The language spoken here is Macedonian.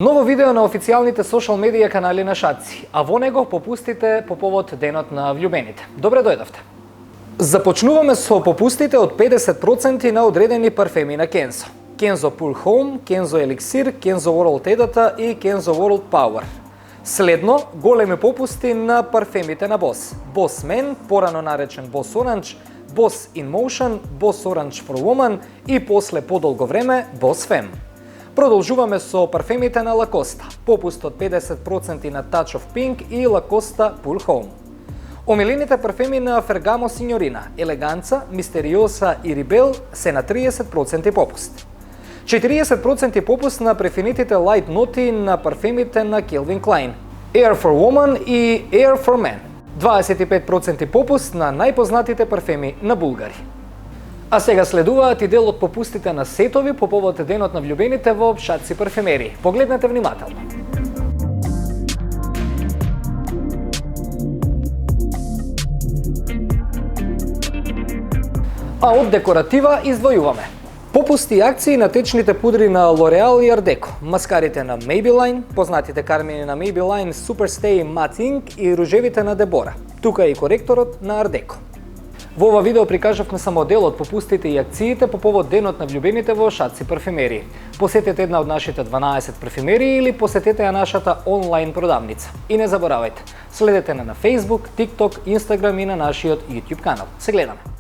Ново видео на официјалните сошал медија канали на Шаци, а во него попустите по повод денот на влюбените. Добре дојдовте. Започнуваме со попустите од 50% на одредени парфеми на Kenzo. Kenzo Pure Home, Kenzo Elixir, Kenzo World Edata и Kenzo World Power. Следно, големи попусти на парфемите на Boss. Boss Men, порано наречен Boss Orange, Boss In Motion, Boss Orange for Woman и после подолго време Boss Femme. Продолжуваме со парфемите на Lacoste, попуст од 50% на Touch of Pink и Lacoste Pure Home. Омилените парфеми на Ferragamo Signorina, Eleganza, Misteriosa и Rebel се на 30% попуст. 40% попуст на префинитите light ноти на парфемите на Calvin Klein, Air for Woman и Air for Men. 25% попуст на најпознатите парфеми на Bulgari. А сега следуваат и дел од попустите на сетови по повод денот на влюбените во Шаци парфемерии. Погледнете внимателно. А од декоратива издвојуваме попусти и акции на течните пудри на L'Oreal и Art Deco, маскарите на Maybelline, познатите кармини на Maybelline Superstay Matte Ink и ружевите на Deborah. Тука е и коректорот на Art Deco. Во ова видео прикажавме само дел од попустите и акциите по повод денот на влюбените во Шаци парфемерии. Посетете една од нашите 12 парфемерии или посетете ја нашата онлайн продавница. И не заборавајте, следете на Facebook, TikTok, Instagram и на нашиот YouTube канал. Се гледаме!